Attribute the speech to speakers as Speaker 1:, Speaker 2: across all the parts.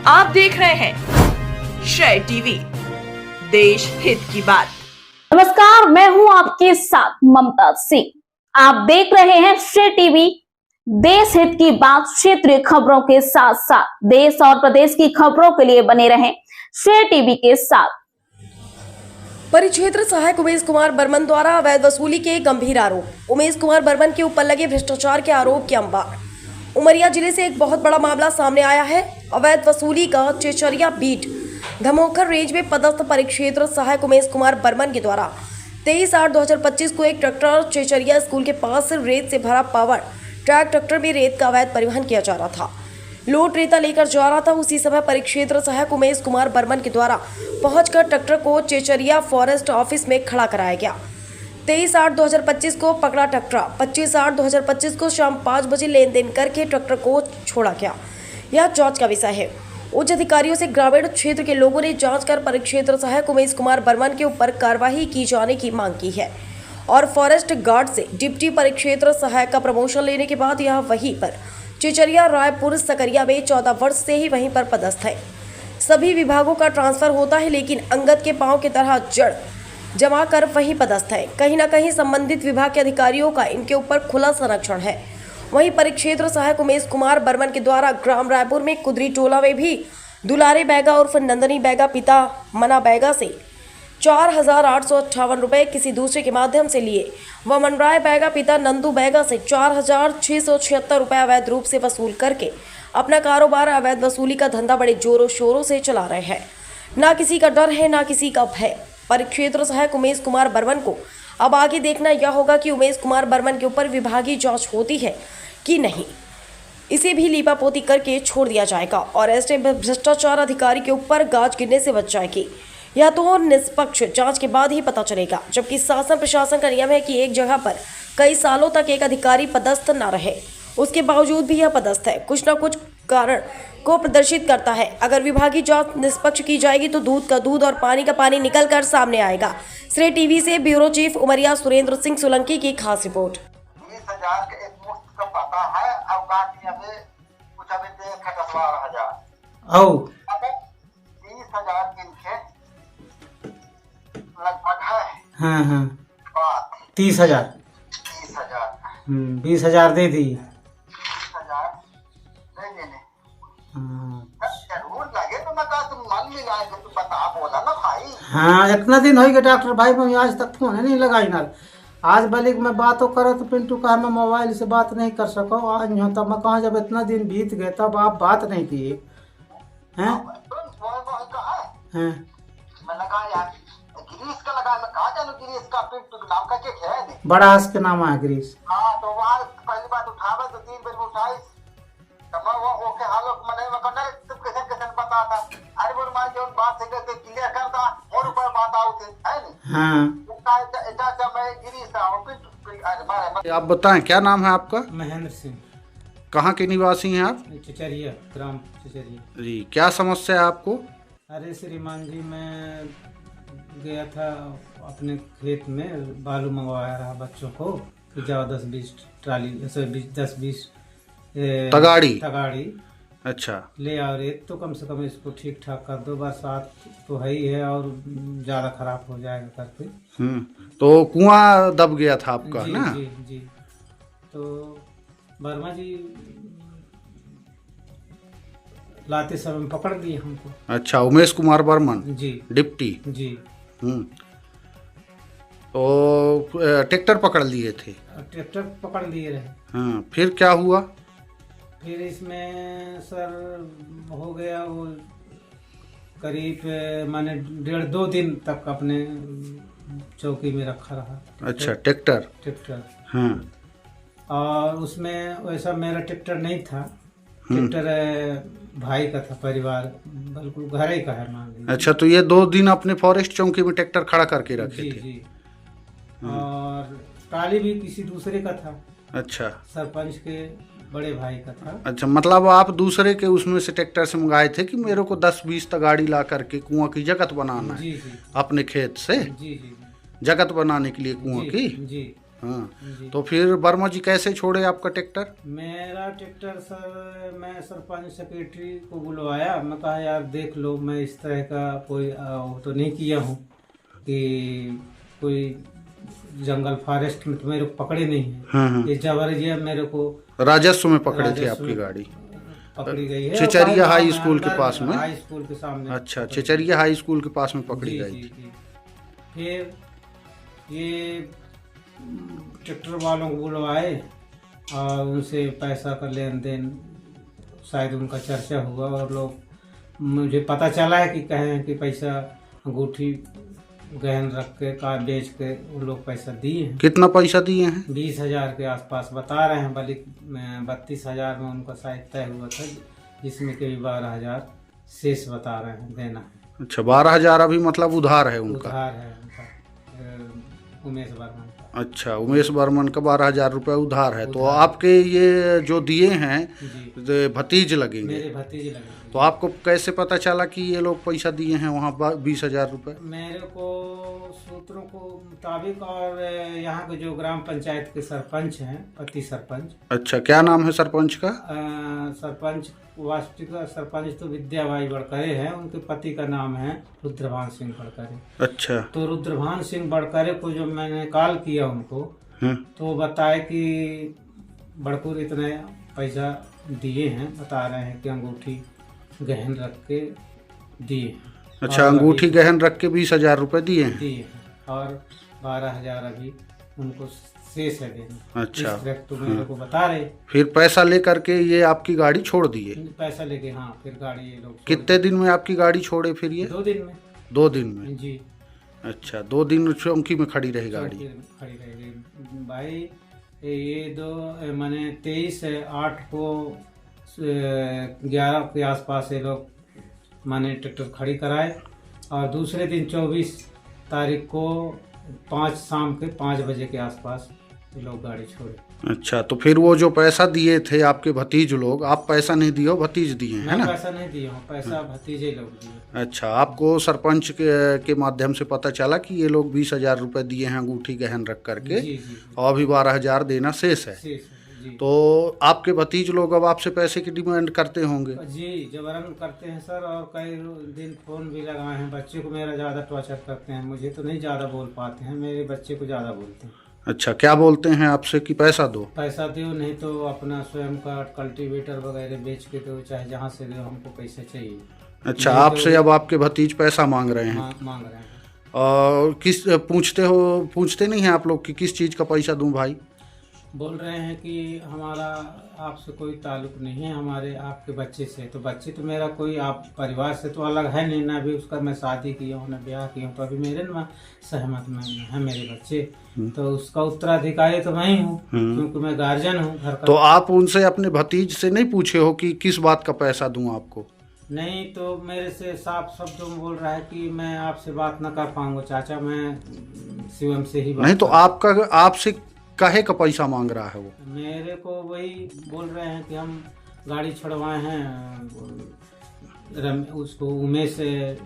Speaker 1: आप देख रहे हैं श्रेय टीवी, देश हित की बात।
Speaker 2: नमस्कार, मैं हूं आपके साथ ममता सिंह। आप देख रहे हैं श्रेय टीवी, देश हित की बात। क्षेत्रीय खबरों के साथ साथ देश और प्रदेश की खबरों के लिए बने रहें श्रेय टीवी के साथ।
Speaker 3: परिक्षेत्र सहायक उमेश कुमार बर्मन द्वारा अवैध वसूली के गंभीर आरोप। उमेश कुमार बर्मन के ऊपर लगे भ्रष्टाचार के आरोप के अंबार। उमरिया जिले से एक बहुत बड़ा मामला सामने आया है। अवैध वसूली का चेचरिया बीट धमोकर रेंज में पदस्थ परिक्षेत्र सहायक उमेश कुमार बर्मन के द्वारा 23/8/2025 को एक ट्रैक्टर चेचरिया स्कूल के पास रेत से भरा पावर ट्रैक्टर में रेत का अवैध परिवहन किया जा रहा था। लोड रेता लेकर जा रहा था। उसी समय परिक्षेत्र सहायक उमेश कुमार बर्मन के द्वारा पहुंचकर ट्रैक्टर को चेचरिया फॉरेस्ट ऑफिस में खड़ा कराया गया। 23/8/2025 को पकड़ा ट्रैक्टर। 25/8/2025 को शाम 5 बजे लेन देन करके ट्रैक्टर को छोड़ा गया। यह जांच का विषय है। उच्च अधिकारियों से ग्रामीण क्षेत्र के लोगों ने जांच कर परिक्षेत्र सहायक उमेश कुमार बर्मन के ऊपर कार्रवाई की जाने की मांग की है और फॉरेस्ट गार्ड से डिप्टी परिक्षेत्र सहायक का प्रमोशन लेने के बाद यह वहीं पर चेचरिया रायपुर सकरिया में 14 वर्ष से ही वहीं पर पदस्थ है। सभी विभागों का ट्रांसफर होता है, लेकिन अंगद के पांव की तरह जड़ जमा कर वहीं पदस्थ है। कहीं न कहीं संबंधित विभाग के अधिकारियों का इनके ऊपर खुला संरक्षण है। वहीं परिक्षेत्र सहायक उमेश कुमार बर्मन के द्वारा ग्राम रायपुर में कुदरी टोला में भी दुलारे बैगा उर्फ नंदनी बैगा पिता मना बैगा से 4,858 रुपये किसी दूसरे के माध्यम से लिए व मनराय बैगा पिता नंदू बैगा से 4,676 रुपये अवैध रूप से वसूल करके अपना कारोबार अवैध वसूली का धंधा बड़े जोरों शोरों से चला रहे हैं। ना किसी का डर है, ना किसी का भय। परिक्षेत्र सहायक उमेश कुमार बर्मन को अब आगे देखना यह होगा कि उमेश कुमार बर्मन के ऊपर विभागीय जांच होती है कि नहीं। इसे भी लीपापोती करके छोड़ दिया जाएगा और ऐसे भ्रष्टाचार अधिकारी के ऊपर गाज गिरने से बच जाएगी। यह तो निष्पक्ष जांच के बाद ही पता चलेगा। जबकि शासन प्रशासन का नियम है कि एक जगह पर कई सालों तक एक अधिकारी पदस्थ न रहे, उसके बावजूद भी यह पदस्थ है, कुछ न कुछ कारण को प्रदर्शित करता है। अगर विभागीय जांच निष्पक्ष की जाएगी तो दूध का दूध और पानी का पानी निकल कर सामने आएगा। श्रेय टीवी से ब्यूरो चीफ उमरिया सुरेंद्र सिंह सोलंकी की खास रिपोर्ट।
Speaker 4: 20,000 के एक मुफ्त का पता है। अवकाश में कुछ अभी देख 10,000
Speaker 5: औ
Speaker 4: 30,000 इनके लगभग है।
Speaker 5: हाँ
Speaker 4: बात
Speaker 5: 30,000 20,000 दे दी।
Speaker 4: 30,000 नहीं देने
Speaker 5: हाँ
Speaker 4: जरूर लगे तो मैं तुम मन मिलाए कि तू बता बोला ना भाई।
Speaker 5: हाँ, इतना दिन हो गया डॉक्टर भाई, मैं आज तक फोन नहीं लगाई ना। आज भले मैं बातों करो तो पिंटू कहा मैं मोबाइल से बात नहीं कर सको। आज यहाँ तब मैं कहा जब इतना दिन बीत गए तब आप बात नहीं किए हैं।
Speaker 4: मैं लगा यार गिरीश का लगा, मैं कहा जानू गिरीश का पिंटू के नाम का के है नहीं।
Speaker 5: बड़ा हंस के नाम है गिरीश।
Speaker 4: हाँ तो वहाँ पहली बात उठावे तो 3 बजे उठाई तो मैं वो ओके हालो मैंने मैं कहना तुम कैसे कैसे पता था। अरे बोल मैं जो बात से कहते क्लियर करता और ऊपर बात आउट है नहीं।
Speaker 5: हाँ
Speaker 6: आप बताएं क्या नाम है आपका?
Speaker 5: महेंद्र सिंह।
Speaker 6: कहाँ के निवासी हैं आप?
Speaker 5: चचरिया, ग्राम चचरिया।
Speaker 6: जी, क्या समस्या है आपको?
Speaker 5: अरे श्रीमान जी, मैं गया था अपने खेत में, बालू मंगवाया रहा बच्चों को कि जाओ 10-20 ट्राली 10-20
Speaker 6: तगाड़ी अच्छा
Speaker 5: ले आओ रेत, तो कम से कम इसको ठीक ठाक कर दो। बरसात तो है ही है और ज़्यादा खराब हो जाएगा करके।
Speaker 6: तो कुआं दब गया था आपका
Speaker 5: जी,
Speaker 6: ना?
Speaker 5: जी। तो वर्मा जी लाते समय पकड़ दिए हमको।
Speaker 6: अच्छा, उमेश कुमार बर्मन
Speaker 5: जी,
Speaker 6: डिप्टी
Speaker 5: जी।
Speaker 6: तो ट्रैक्टर पकड़ लिए थे?
Speaker 5: ट्रैक्टर पकड़ लिए रहे।
Speaker 6: हाँ, फिर क्या हुआ?
Speaker 5: फिर इसमें सर हो गया वो करीब माने 1.5-2 दिन तक अपने चौकी में रखा रहा।
Speaker 6: अच्छा, ट्रैक्टर। हाँ।
Speaker 5: और उसमें वैसा मेरा ट्रैक्टर नहीं था, ट्रैक्टर भाई का था, परिवार बिल्कुल घर ही का है मान लीजिए।
Speaker 6: अच्छा, तो ये 2 दिन अपने फॉरेस्ट चौकी में ट्रैक्टर खड़ा करके रखे
Speaker 5: जी,
Speaker 6: थे?
Speaker 5: जी। और ट्राली भी किसी दूसरे का था।
Speaker 6: अच्छा,
Speaker 5: सरपंच के बड़े भाई का था।
Speaker 6: अच्छा, मतलब आप दूसरे के उसमें से ट्रैक्टर से मंगाए थे कि मेरे को 10-20 गाड़ी ला करके कुआं की जगत बनाना है?
Speaker 5: जी, जी।
Speaker 6: अपने खेत से
Speaker 5: जी, जी।
Speaker 6: जगत बनाने के लिए कुआं की?
Speaker 5: जी।
Speaker 6: हाँ,
Speaker 5: जी।
Speaker 6: तो फिर वर्मा जी कैसे छोड़े आपका ट्रैक्टर?
Speaker 5: मेरा ट्रैक्टर सर, मैं सरपंच सेक्रेटरी को बुलवाया, मैं कहा यार देख लो, मैं इस तरह का कोई वो तो नहीं किया हूँ कि कोई जंगल फॉरेस्ट में तो मेरे को पकड़े नहीं है।
Speaker 6: हाँ, हाँ।
Speaker 5: ये जबरदस्त मेरे को
Speaker 6: राजस्व में पकड़े थे
Speaker 5: राजस्व
Speaker 6: आपकी
Speaker 5: में
Speaker 6: गाड़ी?
Speaker 5: पकड़ी गई है।
Speaker 6: चिचरिया
Speaker 5: और
Speaker 6: हाई
Speaker 5: मैं
Speaker 6: स्कूल के
Speaker 5: अंदर
Speaker 6: पास में?
Speaker 5: हाई स्कूल के सामने।
Speaker 6: अच्छा, चिचरिया हाई स्कूल के पास में पकड़ी
Speaker 5: जी,
Speaker 6: गई
Speaker 5: जी,
Speaker 6: थी।
Speaker 5: जी। फिर ये ट्रैक्टर वालों को बुलवाए और उनसे पैसा का लेन देन शायद उनका चर्चा हुआ, और लोग, मुझे पता चला है कि कहें कि पैसा अंगूठी गहन रख के कार बेच के वो लोग पैसा दिए हैं।
Speaker 6: कितना पैसा दिए हैं?
Speaker 5: 20,000 के आसपास बता रहे हैं, बल्कि 32,000 में उनका शायद तय हुआ था, जिसमें के 12,000 शेष बता रहे हैं देना है।
Speaker 6: अच्छा, 12,000 अभी मतलब उधार है उनका?
Speaker 5: उधार है उनका, उमेश वर्मा का।
Speaker 6: अच्छा, उमेश बर्मन का 12,000 रुपये उधार है। तो
Speaker 5: उधार।
Speaker 6: आपके ये जो दिए हैं
Speaker 5: जी,
Speaker 6: ये भतीज लगेंगे,
Speaker 5: मेरे भतीजे लगे।
Speaker 6: तो आपको कैसे पता चला कि ये लोग पैसा दिए हैं वहाँ 20,000 रुपये?
Speaker 5: मेरे को सूत्रों को मुताबिक, और यहाँ के जो ग्राम पंचायत के सरपंच हैं, पति सरपंच,
Speaker 6: अच्छा, क्या नाम है सरपंच का?
Speaker 5: सरपंच वास्तविक सरपंच तो विद्याबाई बड़करे हैं, उनके पति का नाम है रुद्रभान सिंह बड़करे।
Speaker 6: अच्छा।
Speaker 5: तो रुद्रभान सिंह बड़करे को जब मैंने कॉल किया उनको, तो बताए कि बड़कुर इतने पैसा दिए हैं, बता रहे हैं कि अंगूठी गहन रख के दिए हैं।
Speaker 6: अच्छा,
Speaker 5: और
Speaker 6: अंगूठी
Speaker 5: अभी
Speaker 6: गहन रख के 20,000 रुपये दिए हैं?
Speaker 5: दिए हैं, और 12,000 अभी उनको शेष है देना।
Speaker 6: अच्छा।
Speaker 5: इस तरह तो मेरे को बता रहे।
Speaker 6: फिर पैसा ले करके ये आपकी गाड़ी छोड़ दिए?
Speaker 5: पैसा लेके, हाँ, फिर गाड़ी ये लोग
Speaker 6: कितने दिन में आपकी गाड़ी छोड़े फिर ये?
Speaker 5: 2 दिन में।
Speaker 6: 2 दिन में?
Speaker 5: जी,
Speaker 6: अच्छा, 2 दिन चौकी में खड़ी रही गाड़ी?
Speaker 5: चौकी में खड़ी रहेगी भाई। ये मैंने 23/8 को 11 के आसपास ये लोग मैंने ट्रैक्टर खड़ी कराए, और दूसरे दिन 24 तारीख को शाम के 5 बजे के आसपास ये लोग गाड़ी छोड़े।
Speaker 6: अच्छा, तो फिर वो जो पैसा दिए थे आपके भतीज लोग, आप पैसा नहीं दिए हो, भतीज दिए हैं
Speaker 5: मैं
Speaker 6: ना?
Speaker 5: पैसा नहीं दिया हूँ, पैसा भतीजे लोग दिए।
Speaker 6: अच्छा, आपको सरपंच के माध्यम से पता चला कि ये लोग 20,000 रुपये दिए हैं अंगूठी गहन रख करके,
Speaker 5: जी, जी,
Speaker 6: और अभी 12,000 देना शेष है।
Speaker 5: शेष है, जी।
Speaker 6: तो आपके भतीज लोग अब आपसे पैसे की डिमांड करते होंगे?
Speaker 5: जी, जबरन करते हैं सर, और कई दिन फोन भी लगाए हैं। बच्चे को मेरा ज़्यादा टॉर्चर करते हैं, मुझे तो नहीं ज़्यादा बोल पाते हैं, मेरे बच्चे को ज़्यादा बोलते हैं।
Speaker 6: अच्छा, क्या बोलते हैं आपसे कि पैसा दो?
Speaker 5: पैसा दो, नहीं तो अपना स्वयं का कल्टीवेटर वगैरह बेच के दो, चाहे जहाँ से दो, हमको पैसे चाहिए।
Speaker 6: अच्छा,
Speaker 5: नहीं
Speaker 6: आपसे
Speaker 5: तो
Speaker 6: अब आपके भतीज पैसा मांग रहे हैं?
Speaker 5: मांग रहे हैं।
Speaker 6: और पूछते नहीं हैं आप लोग कि किस चीज़ का पैसा दूं भाई?
Speaker 5: बोल रहे हैं कि हमारा आपसे कोई ताल्लुक नहीं है, हमारे आपके बच्चे से। तो बच्चे तो मेरा कोई आप परिवार से तो अलग है नहीं ना, अभी उसका मैं शादी किया हूँ ना ब्याह किया हूँ, तो अभी मेरे ना सहमत में है मेरे बच्चे, तो उसका उत्तराधिकारी तो मैं ही हूँ, क्योंकि मैं गार्जियन हूँ घर का।
Speaker 6: तो आप उनसे अपने भतीज से नहीं पूछे हो कि किस बात का पैसा दूं आपको?
Speaker 5: नहीं, तो मेरे से साफ शब्दों में बोल रहा है कि मैं आपसे बात न कर पाऊंगा चाचा, मैं शिवम से ही बात
Speaker 6: नहीं, तो आपसे काहे का पैसा मांग रहा है वो?
Speaker 5: मेरे को वही बोल रहे हैं कि हम गाड़ी छुड़वाए हैं, उसको उमेश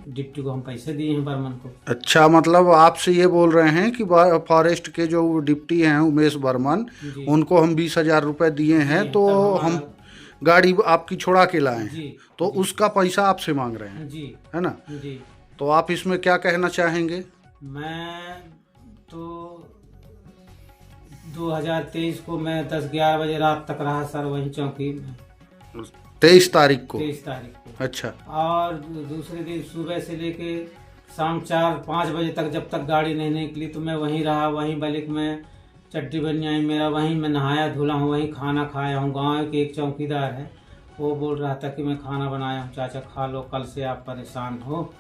Speaker 5: डिप्टी को हम पैसे दिए हैं बर्मन को।
Speaker 6: अच्छा, मतलब आपसे ये बोल रहे हैं कि फॉरेस्ट के जो डिप्टी हैं उमेश बर्मन, उनको हम 20,000 रुपये दिए हैं, तो हम गाड़ी आपकी छुड़ा के लाए हैं, तो उसका पैसा आपसे मांग रहे हैं,
Speaker 5: जी,
Speaker 6: है ना?
Speaker 5: जी।
Speaker 6: तो आप इसमें क्या कहना चाहेंगे?
Speaker 5: मैं तो 2023 को मैं 10-11 बजे रात तक रहा सर वहीं चौकी में।
Speaker 6: 23 तारीख को?
Speaker 5: 23 तारीख को।
Speaker 6: अच्छा।
Speaker 5: और दूसरे दिन सुबह से लेके शाम 4-5 बजे तक, जब तक गाड़ी नहीं निकली, तो मैं वहीं रहा, वहीं बलिक में चट्टी बनी आई मेरा, वहीं मैं नहाया धुला हूँ, वहीं खाना खाया हूँ। गाँव के एक चौकीदार है, वो बोल रहा था कि मैं खाना बनाया हूँ चाचा, खा लो, कल से आप परेशान हो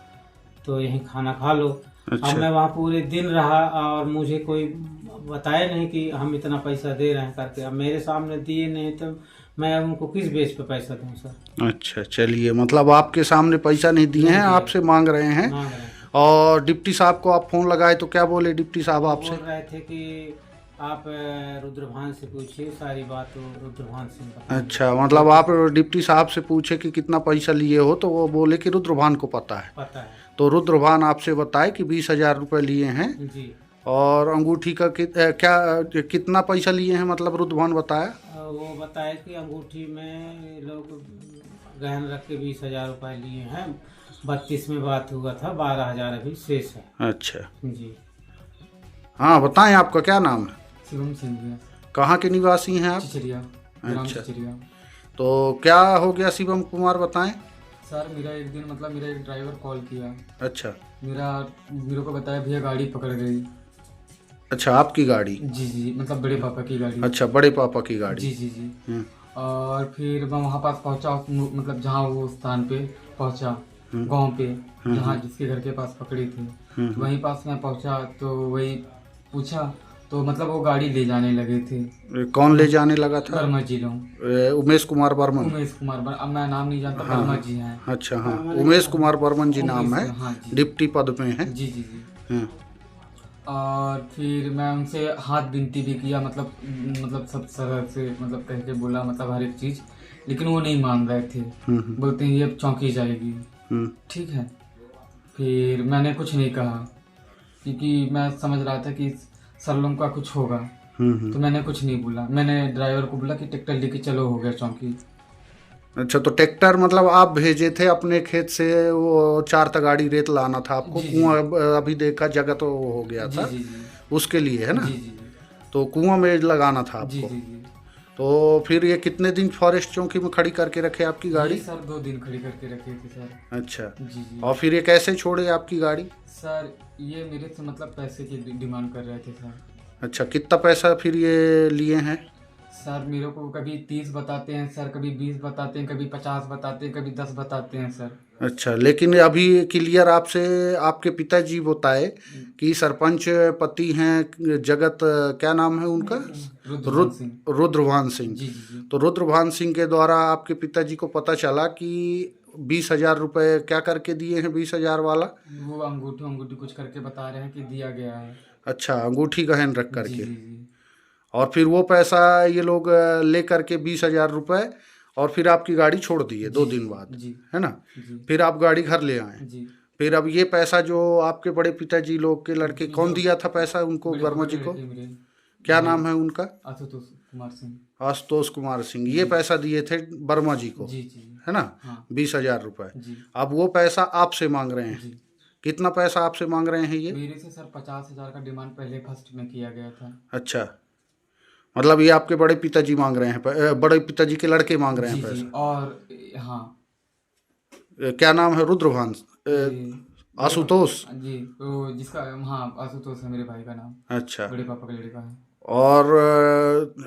Speaker 5: तो यहीं खाना खा लो।
Speaker 6: अच्छा।
Speaker 5: अब मैं वहाँ पूरे दिन रहा, और मुझे कोई बताया नहीं कि हम इतना पैसा दे रहे हैं करके। अब मेरे सामने दिए नहीं तो मैं उनको किस बेस पे पैसा दूं सर?
Speaker 6: अच्छा, चलिए, मतलब आपके सामने पैसा नहीं दिए हैं, आपसे मांग रहे हैं।
Speaker 5: मांग रहे हैं।
Speaker 6: और डिप्टी साहब को आप फोन लगाए तो क्या बोले डिप्टी साहब आपसे?
Speaker 5: बोल रहे थे कि आप रुद्रभान से पूछिए, सारी बात तो रुद्रभान सिंह बताएंगे।
Speaker 6: अच्छा, मतलब आप डिप्टी साहब से पूछे कि कितना पैसा लिए हो, तो वो बोले कि रुद्रभान को पता है।
Speaker 5: पता है।
Speaker 6: तो रुद्रभान आपसे बताए कि 20,000 रुपये लिए हैं,
Speaker 5: जी।
Speaker 6: और अंगूठी का क्या कितना पैसा लिए हैं, मतलब रुद्रभान बताया?
Speaker 7: वो बताया कि अंगूठी में ये लोग गहन रख के 20,000 रुपये लिए हैं। 32 में बात हुआ था, 12,000 अभी शेष है।
Speaker 6: अच्छा
Speaker 7: जी।
Speaker 6: हाँ बताएं, आपका क्या नाम है?
Speaker 7: शिवम सिंह है,
Speaker 6: कहाँ के निवासी हैं आप?
Speaker 7: चिचरिया, ग्राम
Speaker 6: अच्छा।
Speaker 7: चिचरिया।
Speaker 6: तो क्या हो गया शिवम कुमार, बताएं।
Speaker 7: सर मेरा एक दिन मतलब मेरा एक ड्राइवर कॉल किया,
Speaker 6: अच्छा
Speaker 7: मेरे को बताया भैया गाड़ी पकड़ गई।
Speaker 6: अच्छा, आपकी गाड़ी?
Speaker 7: जी जी, मतलब बड़े पापा की गाड़ी।
Speaker 6: अच्छा, बड़े पापा की गाड़ी।
Speaker 7: जी जी जी।
Speaker 6: हम्म,
Speaker 7: और फिर मैं वहाँ पास पहुँचा, मतलब जहाँ वो स्थान पे पहुँचा, गांव पे, जहाँ जिसके घर के पास पकड़ी थी, वहीं पास मैं पहुँचा तो वही पूछा तो मतलब वो गाड़ी ले जाने लगे थे।
Speaker 6: कौन ले जाने लगा था?
Speaker 7: वर्मा जी लोग,
Speaker 6: उमेश कुमार बर्मन।
Speaker 7: उमेश कुमार, अब मैं नाम नहीं जानता, वर्मा जी हैं।
Speaker 6: अच्छा हाँ, उमेश कुमार बर्मन जी नाम है,
Speaker 7: हाँ जी।
Speaker 6: डिप्टी पद में है।
Speaker 7: जी जी जी।
Speaker 6: हाँ,
Speaker 7: और फिर मैं उनसे हाथ विनती भी किया, मतलब सब सरह से मतलब कह के बोला, मतलब हर एक चीज़, लेकिन वो नहीं मान रहे थे। बोलते हैं ये चौंकी जाएगी। ठीक है, फिर मैंने कुछ नहीं कहा क्योंकि मैं समझ रहा था कि सर लोगों का कुछ होगा, तो मैंने कुछ नहीं बोला। मैंने ड्राइवर को बोला कि ट्रैक्टर लेके चलो, हो गया चौंकी।
Speaker 6: अच्छा, तो ट्रैक्टर मतलब आप भेजे थे अपने खेत से, वो 4 गाड़ी रेत लाना था आपको, कुआं अभी देखा जगह तो वो हो गया था,
Speaker 7: जी जी
Speaker 6: उसके लिए है ना?
Speaker 7: जी जी
Speaker 6: तो कुआं में लगाना था
Speaker 7: जी
Speaker 6: आपको।
Speaker 7: जी जी।
Speaker 6: तो फिर ये कितने दिन फॉरेस्ट चौकी में खड़ी करके रखे आपकी गाड़ी?
Speaker 7: ये सर 2 दिन खड़ी करके रखे थे सर।
Speaker 6: अच्छा,
Speaker 7: जी जी।
Speaker 6: और फिर ये कैसे छोड़े आपकी गाड़ी?
Speaker 7: सर ये मेरे से मतलब पैसे की डिमांड कर रहे थे सर।
Speaker 6: अच्छा, कितना पैसा फिर ये लिए हैं?
Speaker 7: सर मेरे को कभी 30 बताते हैं सर, कभी 20 बताते हैं, कभी 50 बताते हैं, कभी 10 बताते हैं सर।
Speaker 6: अच्छा, लेकिन अभी क्लियर आपसे आपके पिताजी बताए कि सरपंच पति हैं जगत, क्या नाम है उनका?
Speaker 7: रुद्रभान सिंह।
Speaker 6: रुद्रभान सिंह।
Speaker 7: जी जी जी।
Speaker 6: तो रुद्रभान सिंह के द्वारा आपके पिताजी को पता चला कि 20,000 रुपये क्या करके दिए हैं, 20,000 वाला?
Speaker 7: वो अंगूठी कुछ करके बता रहे हैं कि दिया गया है।
Speaker 6: अच्छा, अंगूठी गहन रख
Speaker 7: जी
Speaker 6: करके।
Speaker 7: जी जी।
Speaker 6: और फिर वो पैसा ये लोग ले करके 20,000 रुपये, और फिर आपकी गाड़ी छोड़ दिए 2 दिन बाद,
Speaker 7: जी
Speaker 6: है ना?
Speaker 7: जी
Speaker 6: फिर आप गाड़ी घर ले आए।
Speaker 7: जी।
Speaker 6: फिर अब ये पैसा जो आपके बड़े पिताजी लोग के लड़के, कौन दिया था पैसा उनको,
Speaker 7: बड़े
Speaker 6: वर्मा जी
Speaker 7: पापा
Speaker 6: को?
Speaker 7: के लड़के मेरे,
Speaker 6: क्या नाम है उनका?
Speaker 7: आशुतोष कुमार सिंह।
Speaker 6: आशुतोष कुमार सिंह, ये पैसा दिए थे वर्मा जी को,
Speaker 7: जी जी
Speaker 6: है ना?
Speaker 7: हाँ।
Speaker 6: 20,000 रुपये।
Speaker 7: जी
Speaker 6: अब वो पैसा आपसे मांग रहे हैं।
Speaker 7: जी।
Speaker 6: कितना पैसा आपसे मांग रहे हैं ये?
Speaker 7: मेरे से सर 50,000 का डिमांड पहले फर्स्ट में किया गया था।
Speaker 6: अच्छा, मतलब ये आपके बड़े पिताजी मांग रहे हैं, बड़े पिताजी के लड़के मांग रहे हैं
Speaker 7: जी जी।
Speaker 6: पैसा।
Speaker 7: और हाँ
Speaker 6: क्या नाम है? रुद्रभान,
Speaker 7: जी।
Speaker 6: आशुतोष।
Speaker 7: जी, तो जिसका, हाँ आशुतोष है मेरे भाई का नाम,
Speaker 6: अच्छा,
Speaker 7: बड़े पापा का लड़का है।
Speaker 6: और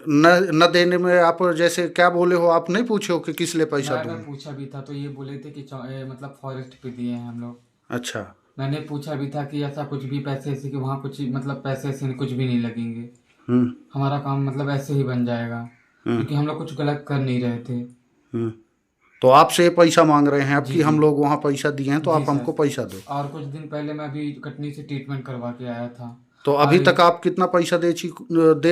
Speaker 6: न देने में आप जैसे क्या बोले हो, आप नहीं पूछे हो कि किस लिए पैसा
Speaker 7: मैं
Speaker 6: दूँ?
Speaker 7: पूछा भी था तो ये बोले थे कि मतलब फॉरेस्ट पे दिए हैं हम लोग।
Speaker 6: अच्छा।
Speaker 7: मैंने पूछा भी था कि ऐसा कुछ भी पैसे ऐसे कि वहाँ कुछ मतलब पैसे ऐसे कुछ भी नहीं लगेंगे, हमारा काम मतलब ऐसे ही बन जाएगा, क्योंकि हम लोग कुछ गलत कर नहीं रहे थे।
Speaker 6: तो आपसे पैसा मांग रहे हैं अब कि हम लोग वहाँ पैसा दिए हैं तो आप हमको पैसा दो।
Speaker 7: और कुछ दिन पहले मैं अभी कटनी से ट्रीटमेंट करवा के आया था।
Speaker 6: तो अभी तक आप कितना पैसा दे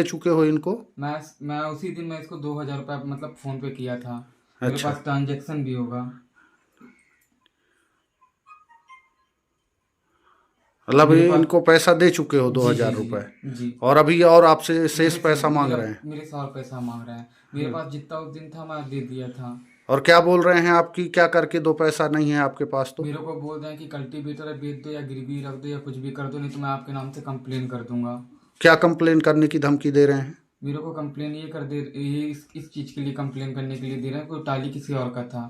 Speaker 6: चुके हो इनको?
Speaker 7: मैं उसी दिन मैं इसको 2,000 रुपये मतलब फोन पे किया था। मेरे पास ट्रांजेक्शन भी होगा।
Speaker 6: मतलब इनको पैसा दे चुके हो 2,000 रुपये
Speaker 7: जी।
Speaker 6: और अभी और आपसे शेष पैसा मांग रहे हैं?
Speaker 7: मेरे से और पैसा मांग रहे हैं। मेरे पास जितना उस दिन था मैं दे दिया था।
Speaker 6: और क्या बोल रहे हैं आपकी, क्या करके दो, पैसा नहीं है आपके पास तो?
Speaker 7: मेरे को बोल रहे हैं कि कल्टीवेटर है बेच दो या गिरवी रख दो या कुछ भी कर दो, नहीं तो मैं आपके नाम से कंप्लेन कर दूंगा।
Speaker 6: क्या कंप्लेन करने की धमकी दे रहे हैं?
Speaker 7: मेरे को कंप्लेन ये इस चीज़ के लिए कंप्लेन करने के लिए दे रहे हैं, कोई टाली किसी और का था।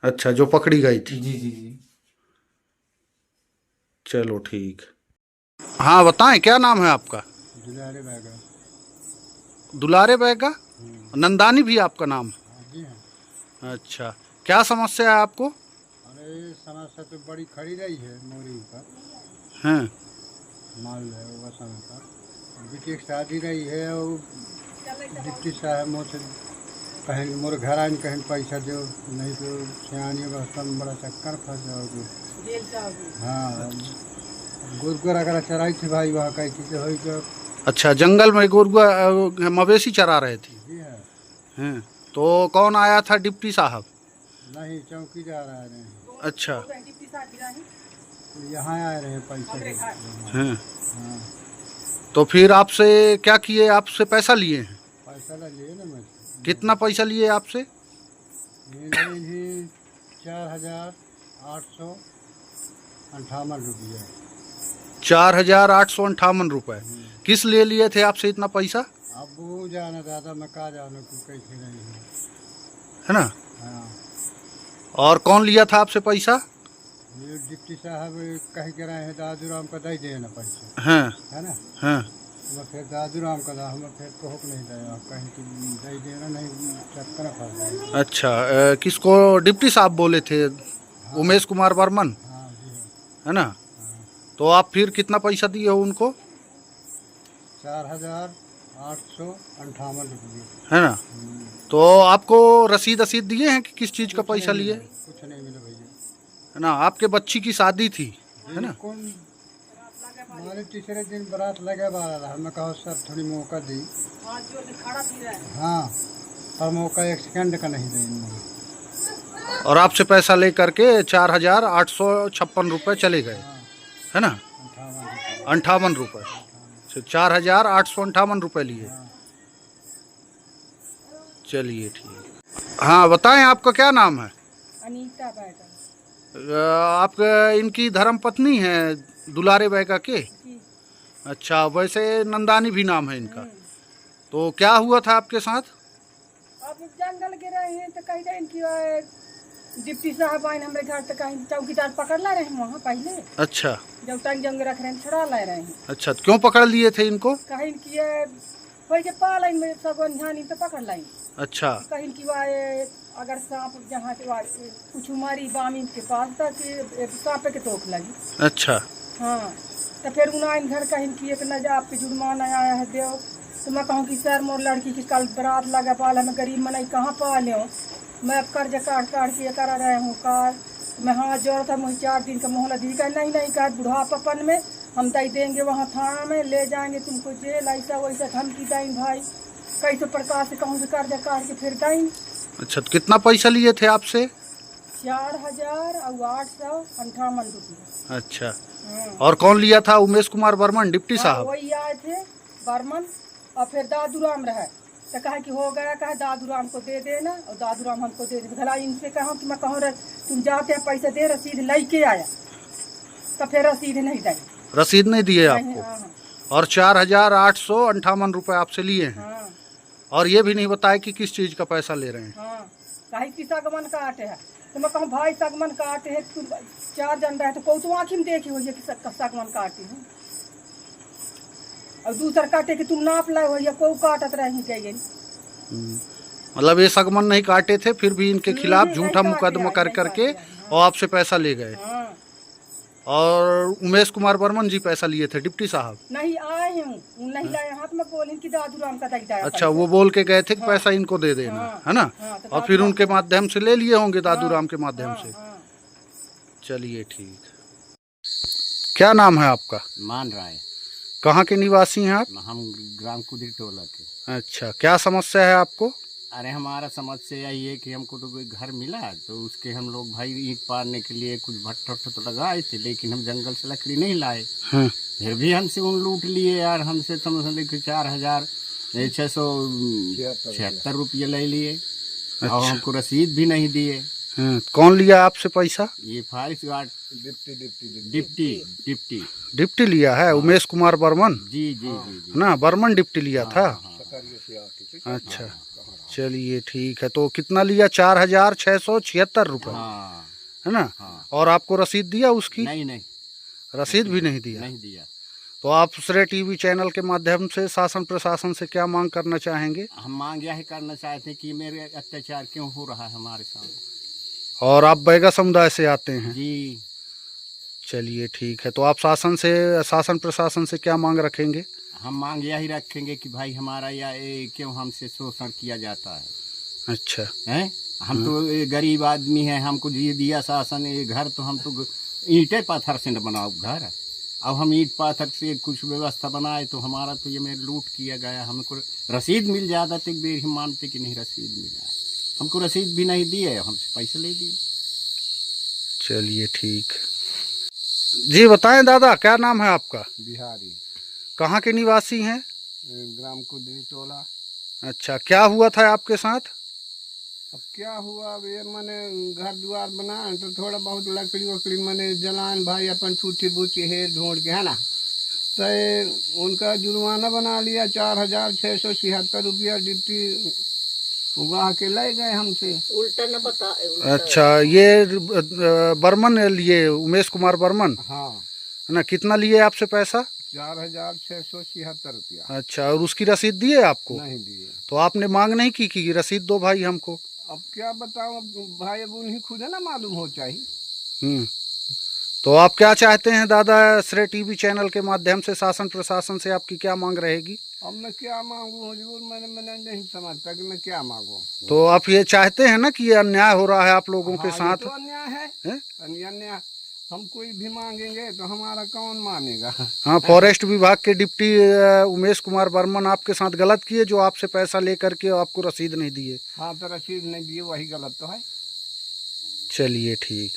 Speaker 6: अच्छा, जो पकड़ी गई थी।
Speaker 7: जी जी जी।
Speaker 6: चलो ठीक। हाँ बताएं, क्या नाम है आपका?
Speaker 8: दुलारे बैगा।
Speaker 6: दुलारे बैगा? नंदानी भी आपका नाम है?
Speaker 8: जी हाँ।
Speaker 6: अच्छा, क्या समस्या है आपको?
Speaker 8: अरे समस्या तो बड़ी खड़ी रही है मोरी पर।
Speaker 6: हैं?
Speaker 8: माल है वो समय पर बेटी की शादी रही है और डिप्टी साहब मुझसे कहीं मोर घर आने कहीं पैसा दो, नहीं तो सियानी अवस्था में बड़ा चक्कर फंस जाओगे। हाँ, गुरगुर अगर चराई थी भाई वहाँ कहीं चीज़ें हुई तो।
Speaker 6: अच्छा, जंगल में गुरगुआ मवेशी चरा रहे थे?
Speaker 8: जी हाँ।
Speaker 6: हैं? तो कौन आया था, डिप्टी साहब?
Speaker 8: नहीं, चौकीदार आ रहे हैं।
Speaker 6: अच्छा,
Speaker 8: यहाँ आए रहे पैसा देने।
Speaker 6: हैं?
Speaker 8: हाँ,
Speaker 6: तो फिर आपसे क्या किए, आपसे पैसा लिए हैं?
Speaker 8: पैसा ला लिए ना मैं।
Speaker 6: कितना पैसा लिए आपसे?
Speaker 8: ये लिए जी 4,858 रुपया।
Speaker 6: 4,858 रुपये। किस लिए थे आपसे इतना पैसा,
Speaker 8: अब वो जाना दादा, मैं कहा जाना कि कैसे नहीं है।
Speaker 6: है ना?
Speaker 8: हाँ,
Speaker 6: और कौन लिया था आपसे पैसा?
Speaker 8: ये डिप्टी साहब कह के रहे हैं दादू राम का दे देना पैसा,
Speaker 6: हैं?
Speaker 8: है ना।
Speaker 6: हैं?
Speaker 8: मैं फिर दादू राम का हम फिर कहूँ नहीं दे, कहीं कि दे देना नहीं, चक्कर फंस जाए।
Speaker 6: अच्छा, किसको डिप्टी साहब बोले थे? उमेश कुमार बर्मन,
Speaker 8: हाँ जी,
Speaker 6: है ना? तो आप फिर कितना पैसा दिए हो उनको?
Speaker 8: 4,858 रुपये।
Speaker 6: है ना? तो आपको रसीद दिए हैं कि किस चीज़ का पैसा लिए?
Speaker 8: कुछ नहीं मिला भैया,
Speaker 6: है ना? आपके बच्ची की शादी थी, है ना?
Speaker 8: कौन हमारे तीसरे दिन बारात लगे वाला, हमें कहा सर थोड़ी मौका दी। हाँ, पर मौका एक सेकंड का नहीं देंगे।
Speaker 6: और आपसे पैसा ले करके 4,856 रुपये चले गए, है ना? 58 रुपये। 4,858 रुपये लिए। चलिए ठीक। हाँ, बताएं आपका क्या नाम है?
Speaker 9: अनीता बैगन।
Speaker 6: आप इनकी धर्म पत्नी है दुलारे बैगा के? अच्छा, वैसे नंदानी भी नाम है इनका। तो क्या हुआ था आपके साथ?
Speaker 9: अब जंगल के रहे हैं तो कहीं इनकी डिप्टी साहब आए हमारे घर तो कहीं चौकीदार पकड़ ला रहे हैं वहाँ पहले।
Speaker 6: अच्छा,
Speaker 9: जब तक जंग रख रहे हैं छुड़ा ला रहे हैं।
Speaker 6: अच्छा, तो क्यों पकड़ लिए थे इनको?
Speaker 9: कहीं इनकी कोई के पालन में सब ध्यान तो पकड़ लाई।
Speaker 6: अच्छा,
Speaker 9: कहीं की अगर सांप जहाँ के कुछ उमारी बामी के पास तक सांप के टोक लगी।
Speaker 6: अच्छा,
Speaker 9: हाँ, तो फिर उन्हें घर कहीं की एक नजा पे जुर्माना आया है देव। तो मैं कहूँ कि सर मोर लड़की की कल बरात लगा पाला, मैं गरीब मनाई कहाँ पाले हूँ, मैं अब कर्ज काट के करा रहे हूँ कार। मैं हाँ जोड़ था, मुझे 4 दिन का मोहलत दी। कहा नहीं कहा बुढ़ापापन में हम दे देंगे, वहाँ थाना में ले जाएंगे तुमको जेल, ऐसा वैसा धमकी दें भाई। कैसे प्रकार से कहूँ से कर्ज काट के फिर दें।
Speaker 6: अच्छा, तो कितना पैसा लिए थे आपसे?
Speaker 9: 4,858 रुपये।
Speaker 6: अच्छा, और कौन लिया था? उमेश कुमार बर्मन डिप्टी साहब?
Speaker 9: वही आए थे बर्मन, और फिर दादू राम रहे तो कहा कि हो गया, कहा दादू राम को दे देना, और दादू राम हमको दे दे। भला इनसे कहा कि मैं कहूँ तुम जाते हैं पैसे दे, रसीद लेके आया तो फिर रसीद नहीं दी।
Speaker 6: रसीद नहीं दिए आपको?
Speaker 9: हाँ,
Speaker 6: और 4,858 रुपये आपसे लिए हैं।
Speaker 9: हाँ,
Speaker 6: और ये भी नहीं बताया कि किस चीज़ का पैसा ले रहे हैं?
Speaker 9: हाँ, कहीं की सागमन काटे है तो मैं कहूँ भाई सागमन काटे है, तुम 4 जन रहे तो कौ तो आँखी में देखी हो कि सागमन काटे है, और दूसर काटे कि तुम नाप लाए हो या को काटत रही गई।
Speaker 6: मतलब ये सागमन नहीं काटे थे, फिर भी इनके खिलाफ झूठा मुकदमा कर करके और आपसे पैसा ले गए।
Speaker 9: हाँ,
Speaker 6: और उमेश कुमार बर्मन जी पैसा लिए थे डिप्टी साहब?
Speaker 9: नहीं आए हूँ, नहीं लाए हाथ में बोले कि दादू राम का दे दिया।
Speaker 6: अच्छा, वो बोल के गए थे कि पैसा इनको दे देना, है ना? और फिर उनके माध्यम से ले लिए होंगे, दादू राम के माध्यम से। चलिए ठीक। क्या नाम है आपका?
Speaker 10: मान रहा है।
Speaker 6: कहाँ के निवासी हैं आप?
Speaker 10: हम ग्राम कुदरी टोला के।
Speaker 6: अच्छा, क्या समस्या है आपको?
Speaker 10: अरे हमारा समस्या यही है कि हमको तो कोई घर मिला तो उसके हम लोग भाई ईंट पारने के लिए कुछ भट्टा तो लगाए थे, लेकिन हम जंगल से लकड़ी नहीं लाए। फिर भी हमसे उन लूट लिए यार, हमसे समझ लीजिए 4,676 रुपये ले लिए।
Speaker 6: अच्छा।
Speaker 10: और हमको रसीद भी नहीं दिए।
Speaker 6: कौन लिया आपसे पैसा?
Speaker 10: ये फॉरेस्ट गार्ड डिप्टी
Speaker 6: लिया है, उमेश कुमार बर्मन
Speaker 10: जी जी जी
Speaker 6: ना, बर्मन डिप्टी लिया था।
Speaker 10: अच्छा,
Speaker 6: चलिए ठीक है। तो कितना लिया? 4,676 रुपये, है ना? और आपको रसीद दिया उसकी?
Speaker 10: नहीं,
Speaker 6: रसीद भी नहीं दिया। तो आप श्रेय टीवी चैनल के माध्यम से शासन प्रशासन से क्या मांग करना चाहेंगे?
Speaker 10: हम मांग यह करना चाहते हैं कि मेरे अत्याचार क्यों हो रहा है हमारे साथ।
Speaker 6: और आप बैगा समुदाय से आते हैं?
Speaker 10: जी।
Speaker 6: चलिए ठीक है। तो आप शासन प्रशासन से क्या मांग रखेंगे?
Speaker 10: हम मांग यही रखेंगे कि भाई हमारा क्यों हमसे शोषण किया जाता है।
Speaker 6: अच्छा
Speaker 10: हैं, हम तो गरीब आदमी हैं, हमको दिया शासन ये घर, तो हम तो ईंटे पत्थर से न बनाओ घर। अब हम ईंट पत्थर से कुछ व्यवस्था बनाए तो हमारा तो ये मेरे लूट किया गया। हमको रसीद मिल जाता तो एक बेर हम मानते कि नहीं रसीद मिला, हमको रसीद भी नहीं दिए, हमसे पैसे ले दिए।
Speaker 6: चलिए ठीक। जी बताएं दादा, क्या नाम है आपका?
Speaker 10: बिहारी
Speaker 6: कहाँ के निवासी हैं?
Speaker 10: ग्राम कुदरी टोला।
Speaker 6: अच्छा, क्या हुआ था आपके साथ?
Speaker 10: अब क्या हुआ, अब ये मैंने घर द्वार बनाए तो थोड़ा बहुत लकड़ी वकड़ी मैंने जलान भाई अपन छूटी बूची है ढूंढ के, है ना, तो ये उनका जुर्माना बना लिया 4,676 रुपया। डिप्टी उगा के ले गए हमसे।
Speaker 3: उल्टा न बता।
Speaker 6: अच्छा, ये बर्मन लिए, उमेश कुमार बर्मन,
Speaker 10: हाँ
Speaker 6: है ना, कितना लिए आपसे पैसा?
Speaker 10: 4,676 रुपया।
Speaker 6: अच्छा, और उसकी रसीद दिए आपको?
Speaker 10: नहीं दिए।
Speaker 6: तो आपने मांग नहीं की कि रसीद दो भाई हमको?
Speaker 10: अब क्या बताऊं, अब भाई अब उन्हीं खुद है ना मालूम हो चाहिए।
Speaker 6: तो आप क्या चाहते हैं दादा, श्रेय टीवी चैनल के माध्यम से शासन प्रशासन से आपकी क्या मांग रहेगी?
Speaker 10: अब मैं क्या मांगू हुजूर, मैंने नहीं समझता कि मैं क्या मांगू।
Speaker 6: तो आप ये चाहते हैं ना कि ये अन्याय हो रहा है आप लोगों के
Speaker 10: हाँ,
Speaker 6: साथ?
Speaker 10: ये तो अन्याय है। अन्याय हम कोई भी मांगेंगे तो हमारा कौन मानेगा।
Speaker 6: हाँ, फॉरेस्ट विभाग के डिप्टी उमेश कुमार बर्मन आपके साथ गलत किए, जो आपसे पैसा लेकर के आपको रसीद नहीं दिए।
Speaker 10: हाँ, तो रसीद नहीं दिए, वही गलत तो है।
Speaker 6: चलिए ठीक।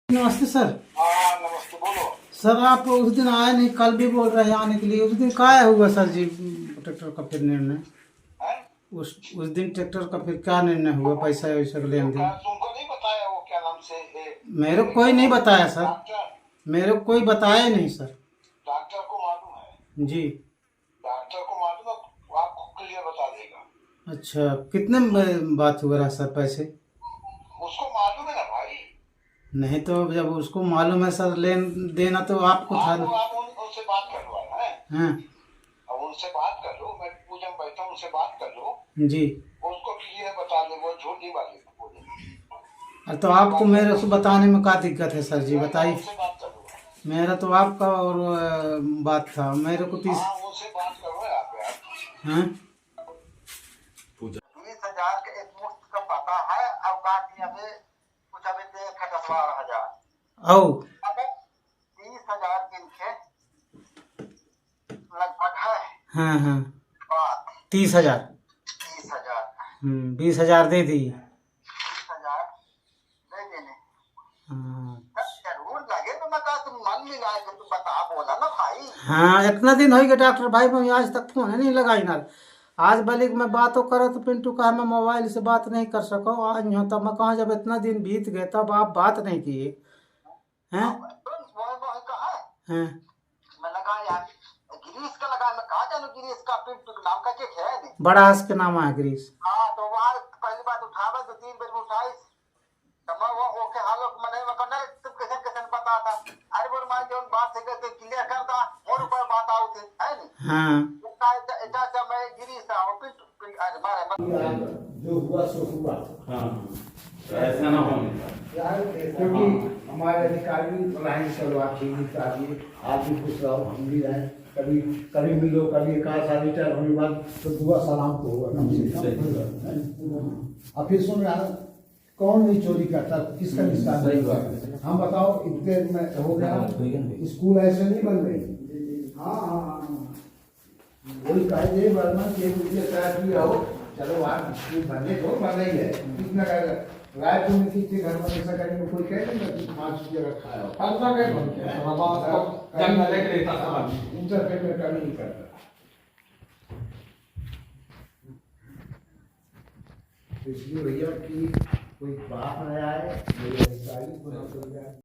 Speaker 5: नमस्ते सर।
Speaker 4: हाँ नमस्ते, बोलो।
Speaker 5: सर आप उस दिन आए नहीं, कल भी बोल रहे हैं आने के लिए। उस दिन क्या हुआ सर जी, ट्रैक्टर का फिर निर्णय? उस दिन ट्रैक्टर का फिर क्या निर्णय हुआ, पैसा वैसा लेन देन?
Speaker 4: तुमको नहीं बताया वो क्या नाम से?
Speaker 5: मेरे को कोई नहीं बताया सर, मेरे को कोई बताया नहीं सर।
Speaker 4: डॉक्टर को मालूम है
Speaker 5: जी,
Speaker 4: डॉक्टर को मालूम है, वो आपको क्लियर बता देगा।
Speaker 5: अच्छा, कितने में बात हुआ रहा सर पैसे?
Speaker 4: उसको मालूम है ना भाई।
Speaker 5: नहीं तो जब उसको मालूम है सर, लेन देना तो आपको था ना।
Speaker 4: आप उनसे बात कर लो है।
Speaker 5: हाँ
Speaker 4: अब उनसे बात कर लो, मैं पूजा में बैठा हूँ, उनसे बात कर लो
Speaker 5: जी।
Speaker 4: उसको क्लियर बता दे, वो झूठ नहीं बोलेगा।
Speaker 5: तो आपको मेरे को बताने में क्या दिक्कत है सर जी, बताइए।
Speaker 4: उनसे बात कर लो।
Speaker 5: मेरा तो आपका और बात था, मेरे को 30।
Speaker 4: हाँ, उनसे बात करो आप यार।
Speaker 5: हाँ
Speaker 4: 20,000 का एक मुफ्त का पता है, अवकाश अभी कुछ अभी 12,000
Speaker 5: औ
Speaker 4: 30,000 के लगभग है।
Speaker 5: हाँ हाँ
Speaker 4: बात
Speaker 5: 30,000।
Speaker 4: 30,000
Speaker 5: 20,000 दे दी।
Speaker 4: 30,000 दे देने।
Speaker 5: हाँ
Speaker 4: जरूर लगे तो मैं तुम मन मिला के तुम बता बोला ना भाई।
Speaker 5: हाँ, इतना दिन हो गया डॉक्टर भाई, मैं आज तक फोन नहीं लगाई ना। आज भले मैं बातों करो तो पिंटू का मैं मोबाइल से बात नहीं कर सको। आज नहीं होता मैं कहाँ, जब इतना दिन बीत गए तब आप बात नहीं किए हैं।
Speaker 4: मैं लगा यार गिरीश का लगा, मैं कहा जानू गिरीश का पिंटू के नाम का केक है नहीं।
Speaker 5: बड़ा हंस के नाम है गिरीश।
Speaker 4: हाँ, तो वहाँ पहली बात उठावे तो 3 बजे उठाई तो मैं वो ओके हालो मैंने मैं कहना तुम कैसे पता था। अरे बोल मैं जो बात है के क्लियर कर दा, और ऊपर बात आउ थी है नहीं।
Speaker 5: हाँ
Speaker 4: ऐसा मैं गिरीश था वो पिंटू अरे मारे
Speaker 11: जो हुआ सो हुआ। हाँ ऐसा ना होने यार, क्योंकि हमारे अधिकारी पढ़ाई चलो आप ठीक चाहिए, आप भी खुश रहो, हम भी रहें, कभी मिलो, कभी एक आध साल रिटायर होने के बाद तो दुआ सलाम तो होगा कम से कम। अब फिर सुन रहा कौन नहीं चोरी करता, किसका निशान नहीं हुआ? हम बताओ, इतने में हो गया, स्कूल ऐसे नहीं बन रही। हाँ वही कायदे वर्मा के किया हो, चलो आप स्कूल बनने दो, बना ही है कितना का रायपुर में कितने घर में ऐसा करने कोई कह नहीं 5 जगह खाया हो, 5 जगह इंटरफेयर में नहीं करता। इसलिए भैया कि कोई बात न आए,